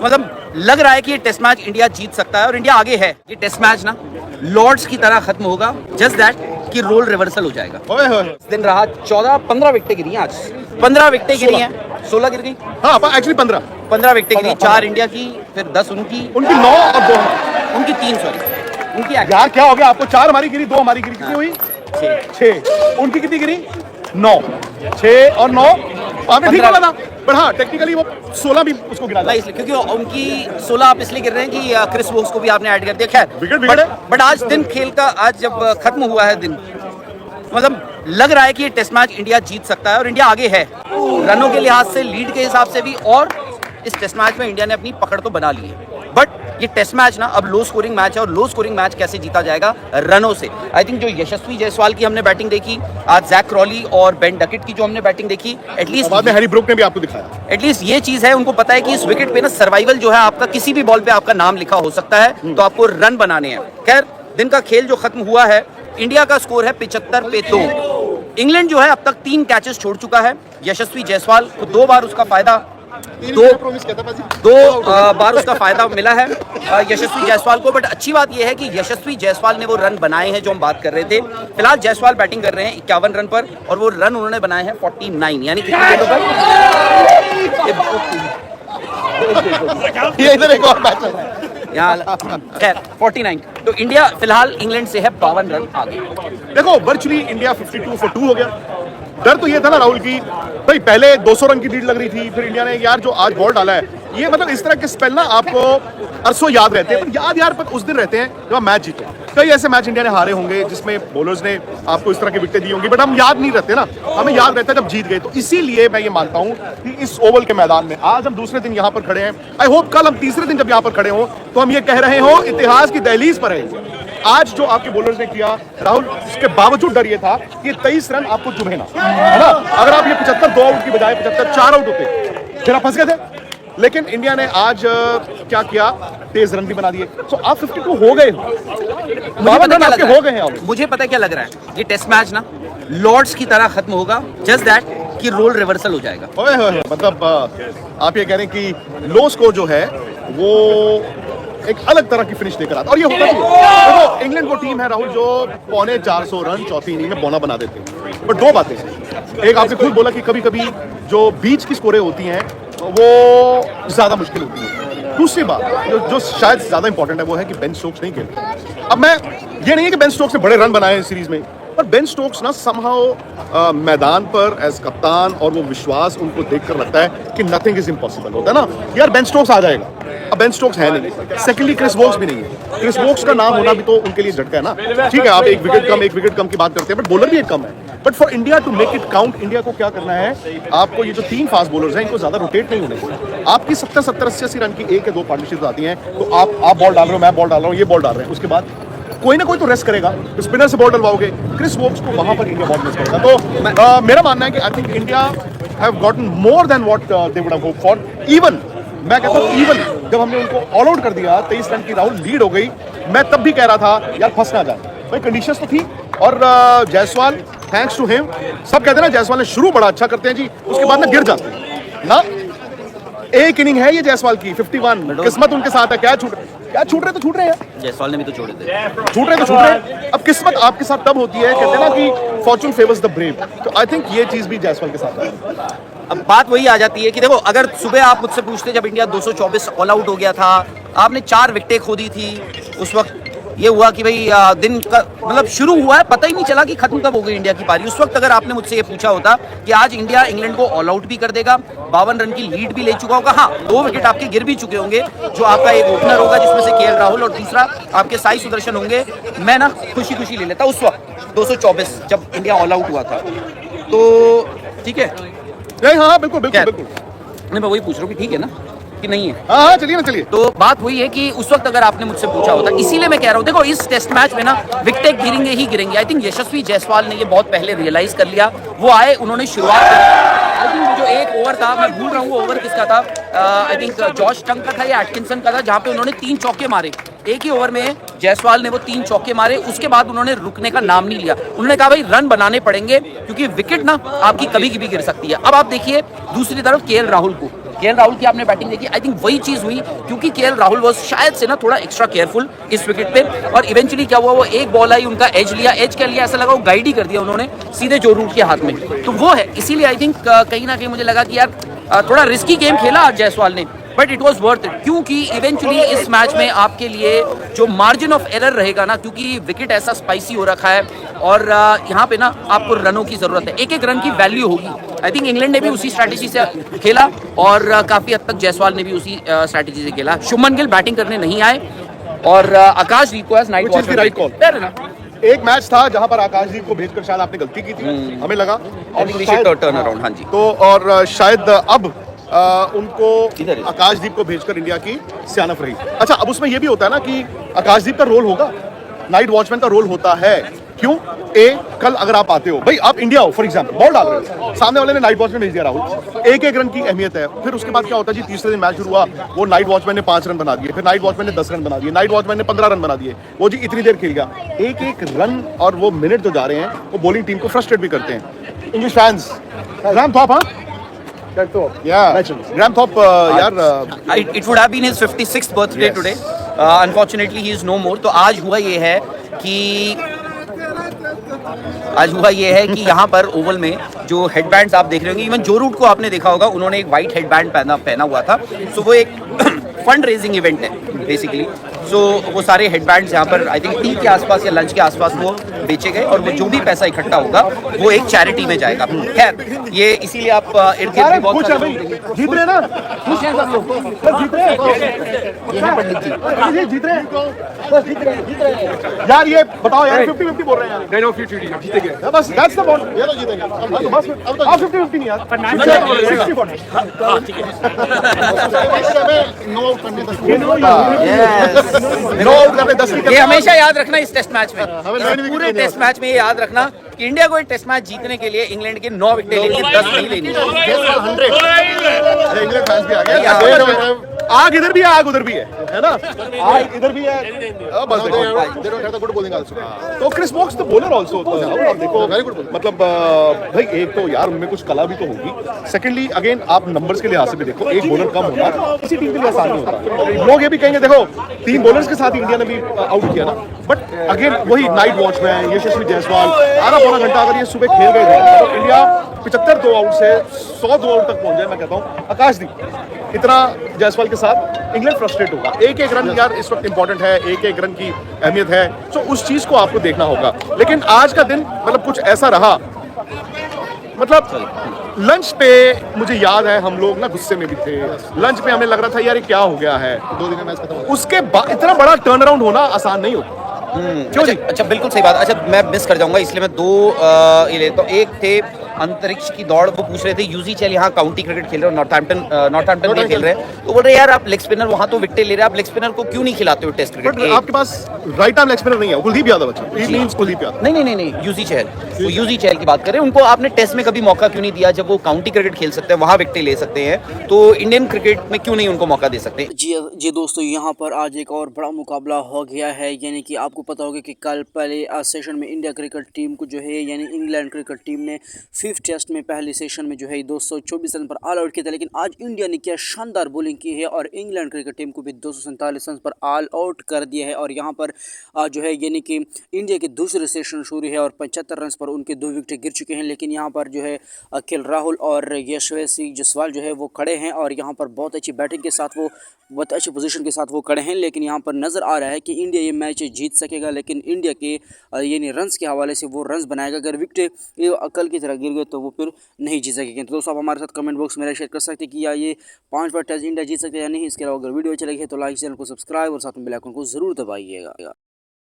मतलब लग रहा है कि ये टेस्ट मैच इंडिया जीत सकता है और इंडिया आगे है। ये टेस्ट मैच ना लॉर्ड्स की तरह खत्म होगा, जस्ट दैट कि रोल रिवर्सल हो जाएगा। इस दिन रहा 14-15 विकेटें गिरी हैं आज, 15 विकेटें गिरी हैं, 16 गिर गई। हाँ एक्चुअली 15 विकेटें गिरी, 4 इंडिया की, फिर 10 उनकी 9 और 2 उनकी 3 सॉरी उनकी यार क्या हो गया आपको? 4 हमारी गिरी, 2 हमारी गिरी, कितनी हुई? 6। उनकी कितनी गिरी? 9। 6 और 9 आपने ठीक बोला था, पर हाँ टेक्निकली वो 16 भी उसको गिरा इसलिए क्योंकि उनकी 16 आप इसलिए गिर रहे हैं कि क्रिस वोक्स को भी आपने ऐड कर दिया। खैर विकेट बट आज दिन खेल का, आज जब खत्म हुआ है दिन, मतलब लग रहा है कि ये टेस्ट मैच इंडिया जीत सकता है और इंडिया आगे है रनों के लिहाज से, लीड के हिसाब से भी, और इस टेस्ट मैच में इंडिया ने अपनी पकड़ तो बना ली है। बट ये टेस्ट मैच ना अब लो स्कोरिंग मैच है, और लो स्कोरिंग मैच कैसे जीता जाएगा? रनों से। आई थिंक जो यशस्वी जायसवाल की हमने बैटिंग देखी, आज जैक क्रॉली और बेन डकेट की जो हमने बैटिंग देखी, एटलीस्ट बाद में हैरी ब्रूक ने भी आपको दिखाया, एटलीस्ट ये चीज है, उनको पता है कि इस विकेट पे ना सर्वाइवल जो है आपका, किसी भी बॉल पे आपका नाम लिखा हो सकता है, तो आपको रन बनाने हैं। खैर दिन का खेल जो खत्म हुआ है, इंडिया का स्कोर है 75 पे 2। इंग्लैंड जो है अब तक 3 कैचेस छोड़ चुका है। यशस्वी जायसवाल को 2 बार उसका फायदा, 2 बार उसका फायदा मिला है यशस्वी जायसवाल को। बट अच्छी बात यह है कि यशस्वी जायसवाल ने वो रन बनाए हैं जो हम बात कर रहे थे। फिलहाल जायसवाल बैटिंग कर रहे हैं 51 रन पर, और वो रन उन्होंने बनाए हैं 49, यानी कितने गेंदों पर? ये इधर एक और मैच है यहाँ खैर 49। तो इंडिया फिलहाल इंग्लैंड से है 52 रन आगे। देखो वर्चुअली इंडिया 52 for 2 हो गया। डर तो ये था ना राहुल की भाई, पहले 200 रन की लीड लग रही थी, फिर इंडिया ने यार जो आज बॉल डाला है, ये मतलब इस तरह के स्पेल ना आपको अरसों याद रहते हैं, पर याद पर उस दिन रहते हैं जब मैच जीते। कई ऐसे मैच इंडिया ने हारे होंगे जिसमें बॉलर्स ने आपको इस तरह की विकेटें दी होंगी, बट हम याद नहीं रहते ना, हमें याद रहता है जब जीत गए। तो इसीलिए मैं ये मानता हूँ कि इस ओवल के मैदान में आज हम दूसरे दिन यहाँ पर खड़े हैं, आई होप कल हम तीसरे दिन जब यहाँ पर खड़े हों तो हम ये कह रहे हो इतिहास की दहलीज पर है। आज जो आपके बॉलर्स ने किया राहुल, उसके बावजूद डर ये था कि 23 रन आपको चुभे ना, है ना? अगर आप ये 75 2 आउट की बजाय 75 4 आउट होते फिर आप फंस गए थे। लेकिन इंडिया ने आज क्या किया, तेज रन भी बना दिए। तो आप 52 हो गए हो, हो गए हैं। मुझे पता है क्या लग रहा है, ये टेस्ट मैच ना लॉर्ड्स की तरह खत्म होगा, जस्ट दैट कि रोल रिवर्सल हो जाएगा। मतलब आप ये कह रहे हैं कि लो स्कोर जो है वो एक अलग तरह की फिनिश लेकर आता, और ये होता चाहिए। देखो इंग्लैंड को टीम है राहुल जो 450 रन चौथी इनिंग में बौना बना देते हैं। पर 2 बातें हैं, एक आपने खुद बोला कि कभी कभी जो बीच की स्कोरें होती हैं वो ज्यादा मुश्किल होती है। दूसरी बात जो शायद ज्यादा इंपॉर्टेंट है वो है कि बेन स्टोक्स नहीं खेलते। अब मैं ये नहीं है कि बेन स्टोक्स ने बड़े रन बनाए हैं सीरीज में, पर बेन स्टोक्स ना समहाउ मैदान पर एज कप्तान, और वो विश्वास उनको देखकर लगता है कि नथिंग इज इम्पॉसिबल होता है ना यार, बेन स्टोक्स आ जाएगा। अब बेन स्टोक्स है नहीं, सेकेंडली क्रिस वोक्स भी नहीं है। क्रिस वोक्स का नाम होना भी तो उनके लिए झटका है ना। ठीक है आप एक विकेट कम की बात करते हैं, बट बॉलर भी एक कम है। But for India to make it count, India को क्या करना है, आपको ये जो 3 फास्ट बॉलर्स हैं इनको ज्यादा रोटेट नहीं होने चाहिए। आपकी 70-80 रन की 1 या 2 पार्टनरशिप आती हैं, तो आप बॉल डाल रहे हो, मैं बॉल डाल रहा हूँ, ये बॉल डाल रहे हैं, उसके बाद कोई ना कोई तो रेस्ट करेगा, स्पिनर से बॉल डलवाओगे, क्रिस वोक्स को वहां पर इंडिया बॉल मिस करेगा। तो मेरा मानना है कि I think India have gotten more than what they would have hoped for. Even मैं कहता हूँ, इवन जब हमने उनको ऑल आउट कर दिया, 23 रन की राहुल लीड हो गई, मैं तब भी कह रहा था यार फंस ना जाए भाई, कंडीशंस तो थी। और जायसवाल थैंक्स टू हिम, सब कहते हैं ना जायसवाल ने शुरू बड़ा अच्छा करते हैं जी, उसके बाद ना गिर जाते हैं ना। एक इनिंग है ये जायसवाल की 51, किस्मत उनके साथ है। क्या छूट रहे तो छूट रहे हैं, जायसवाल ने भी तो छोड़े थे, छूट रहे हैं। अब किस्मत आपके साथ तब होती है, कहते हैं ना कि फॉर्चून फेवर्स द ब्रेव, तो आई थिंक ये चीज भी जायसवाल के साथ है। अब बात वही आ जाती है कि देखो, अगर सुबह आप मुझसे पूछते जब इंडिया 224 ऑल आउट हो गया था, आपने 4 विकेटें खो दी थी, उस वक्त ये हुआ कि भाई दिन का मतलब शुरू हुआ है, पता ही नहीं चला कि खत्म कब हो गई इंडिया की पारी। उस वक्त अगर आपने मुझसे ये पूछा होता कि आज इंडिया इंग्लैंड को ऑल आउट भी कर देगा, 52 रन की लीड भी ले चुका होगा, हाँ 2 विकेट आपके गिर भी चुके होंगे, जो आपका एक ओपनर होगा जिसमें से केएल राहुल और दूसरा आपके साई सुदर्शन होंगे, मैं ना खुशी ले लेता उस वक्त 224 जब इंडिया ऑल आउट हुआ था। तो ठीक है, हाँ बिल्कुल। मैं वही पूछ रहा हूँ कि ठीक है ना कि नहीं है। हाँ चलिए ना, चलिए। तो बात वही है कि उस वक्त अगर आपने मुझसे पूछा होता, इसीलिए मैं कह रहा हूँ, देखो इस टेस्ट मैच में ना विकेट गिरेंगे ही गिरेंगे। आई थिंक यशस्वी जायसवाल ने ये बहुत पहले रियलाइज कर लिया, वो आए, उन्होंने शुरुआत की। आई थिंक जो एक ओवर था, मैं भूल रहा हूँ वो ओवर किसका था, आई थिंक जॉश टंग का था या एटकिंसन का था, जहाँ पे उन्होंने 3 चौके मारे। एक ही ओवर में जायसवाल ने वो 3 चौके मारे, उसके बाद उन्होंने रुकने का नाम नहीं लिया। उन्होंने कहा भाई रन बनाने पड़ेंगे, क्योंकि विकेट ना आपकी कभी भी गिर सकती है। अब आप देखिए दूसरी तरफ केएल राहुल को, केएल राहुल की आपने बैटिंग देखी, आई थिंक वही चीज हुई, क्योंकि केएल राहुल वाज शायद से ना थोड़ा एक्स्ट्रा केयरफुल इस विकेट पे, और इवेंचुअली क्या हुआ, वो एक बॉल आई, उनका एज लिया, एज क्या लिया, ऐसा लगा वो गाइड ही कर दिया उन्होंने सीधे जो रूट के हाथ में। तो वो है, इसीलिए आई थिंक कहीं ना कहीं मुझे लगा कि यार थोड़ा रिस्की गेम खेला आज जायसवाल ने, but it was worth it, क्योंकि इवेंचुअली इस मैच में आपके लिए जो मार्जिन ऑफ एरर रहेगा ना, क्योंकि विकेट ऐसा स्पाइसी हो रखा है और यहाँ पे ना आपको रनों की जरूरत है, एक एक रन की वैल्यू होगी। आई थिंक इंग्लैंड ने भी उसी स्ट्रैटेजी से खेला और काफी हद तक जायसवाल ने भी उसी स्ट्रैटेजी से खेला। शुभमन गिल बैटिंग करने नहीं आए और आकाशदीप को एज नाइट वॉचमैन, एक मैच था जहां पर आकाशदीप को भेजकर शायद आपने गलती की थी, हमें लगा, और टर्न अराउंड। हाँ जी, तो और शायद अब उनको आकाशदीप को भेजकर इंडिया की सियानत रही। अच्छा, अब उसमें यह भी होता है ना कि आकाशदीप का रोल होगा, नाइट वॉचमैन का रोल होता है। क्यों? कल अगर आप आते हो, भाई आप इंडिया हो फॉर एग्जांपल, बॉल डाल रहे हो, सामने वाले ने नाइट वॉचमैन भेज दिया राहुल, एक एक रन की अहमियत है। फिर उसके बाद क्या होता है जी, तीसरे दिन मैच शुरू हुआ, वो नाइट वॉचमैन ने 5 रन बना दिए, फिर नाइट वॉचमैन ने 10 रन बना दिए, नाइट वॉचमैन ने 15 रन बना दिए, वो जी इतनी देर खेल गया। एक एक रन और वो मिनट जो जा रहे हैं, वो बॉलिंग टीम को फ्रस्ट्रेट भी करते हैं। इंग्लिश फैंस, ग्राहम थॉप, हाँ Graham Thorpe, it would have been his 56th birthday today. Unfortunately, he is no more. तो आज हुआ ये है कि यहाँ पर ओवल में जो हेडबैंड्स आप देख रहे होंगे, इवन जो रूट को आपने देखा होगा, उन्होंने एक वाइट हेडबैंड पहना हुआ था। सो वो एक फंड रेजिंग इवेंट है बेसिकली। सो वो सारे हेडबैंड्स यहाँ पर आई थिंक टी के आसपास या लंच के आसपास वो बेचे गए, और वो जो भी पैसा इकट्ठा होगा वो एक चैरिटी में जाएगा। खैर, ये इसीलिए आप इर्द गिर्द भी बहुत सारे जीत रहे ना, खुश हैं सब लोग, जीत रहे हैं यार। ये बताओ यार, 50-50 बोल रहे हैं यार, नहीं 50-50 जीतेंगे बस, दैट्स द पॉइंट, ये तो जीतेंगे बस। अब तो 50-50 नहीं यार, 60-40 नो आउट करने 10 विकेट। ये हमेशा याद रखना इस टेस्ट मैच में, पूरे टेस्ट मैच में ये याद रखना कि इंडिया को एक टेस्ट मैच जीतने के लिए इंग्लैंड के 9 विकेट लेनी है, 10 नहीं लेनी है। इंग्लैंड फैंस भी आ गए, आग इधर भी है, आग उधर भी है ना, आग इधर भी है। बस देखो, गुड बॉलिंग आल्सो। तो Chris Woakes the bowler also, देखो वेरी गुड, मतलब भाई एक तो यार उनमें कुछ कला भी तो होगी। सेकेंडली अगेन आप नंबर्स के लिहाज से भी देखो, एक बॉलर कम होना किसी टीम के लिए आसान नहीं होता। लोग ये भी कहेंगे देखो 3 बॉलर्स के साथ इंडिया ने भी आउट किया ना, बट अगेन वही नाइट वॉचमैन यशस्वी जायसवाल, आधा पौना घंटा अगर ये सुबह खेल गए तो इंडिया 75 2 आउट से 100 2 आउट तक पहुंच जाए। मैं कहता हूँ आकाशदीप इतना जायसवाल के साथ इंग्लैंड फ्रस्ट्रेट होगा। एक एक रन यार इस वक्त इंपॉर्टेंट है, एक एक रन की अहमियत है, तो उस चीज को आपको देखना होगा। लेकिन आज का दिन मतलब कुछ ऐसा रहा, मतलब लंच पे मुझे याद है हम लोग ना गुस्से में भी थे, लंच पे हमें लग रहा था यार ये क्या हो गया है, 2 दिन में मैच खत्म हो गया। उसके बाद इतना बड़ा टर्न अराउंड होना आसान नहीं होता। क्यों जी? अच्छा, बिल्कुल सही बात। अच्छा, मैं मिस कर जाऊंगा इसलिए मैं 2 ये लेता हूँ। एक थे अंतरिक्ष की दौड़, वो पूछ रहे थे यूजी चैल यहाँ काउंटी क्रिकेट खेल रहे हो, नॉर्थहैम्पटन में खेल रहे हैं, तो बोल रहे यार आप लेग स्पिनर वहां तो विकेट ले रहे हैं, आप लेग स्पिनर को क्यों नहीं खिलाते हो टेस्ट क्रिकेट? आपके पास राइट आर्म लेग स्पिनर नहीं है, कुलदीप यादव। अच्छा, इट मींस कुलदीप यादव। नहीं, यूजी चैल, वो यूजी चैल की बात कर रहे हैं। उनको आपने टेस्ट में कभी मौका क्यों नहीं दिया, जब वो काउंटी क्रिकेट खेल सकते हैं, वहां विकेट ले सकते हैं, तो इंडियन क्रिकेट में क्यों नहीं उनको मौका दे सकते? जी दोस्तों, यहाँ पर आज एक और बड़ा मुकाबला हो गया है। यानी कि आपको पता होगा कि कल पहले सेशन में इंडिया क्रिकेट टीम को जो है यानी इंग्लैंड क्रिकेट टीम ने 5th टेस्ट में पहले सेशन में जो है 224 रन पर ऑल आउट किया था, लेकिन आज इंडिया ने क्या शानदार बॉलिंग की है और इंग्लैंड क्रिकेट टीम को भी 247 रन पर ऑल आउट कर दिया है। और यहाँ पर जो है यानी कि इंडिया के दूसरे सेशन शुरू है और 75 रन पर उनके 2 विकेट गिर चुके हैं, लेकिन यहाँ पर जो है केएल राहुल और यशस्वी जायसवाल जो है वो खड़े हैं और यहाँ पर बहुत अच्छी बैटिंग के साथ वो बहुत अच्छी पोजीशन के साथ वो खड़े हैं। लेकिन यहाँ पर नज़र आ रहा है कि इंडिया ये मैच जीत सकेगा, लेकिन इंडिया के यानी रन्स के हवाले से वो रन्स बनाएगा। अगर विकेट ये अकल की तरह गिर गए तो वो फिर नहीं जीत सकेंगे। तो दोस्तों आप हमारे साथ कमेंट बॉक्स में शेयर कर सकते हैं कि या ये 5 बार टेस्ट इंडिया जीत सकते हैं या नहीं। इसके अलावा अगर वीडियो अच्छी लगी है तो लाइक, चैनल को सब्सक्राइब और साथ में बेल आइकन को जरूर दबाइएगा।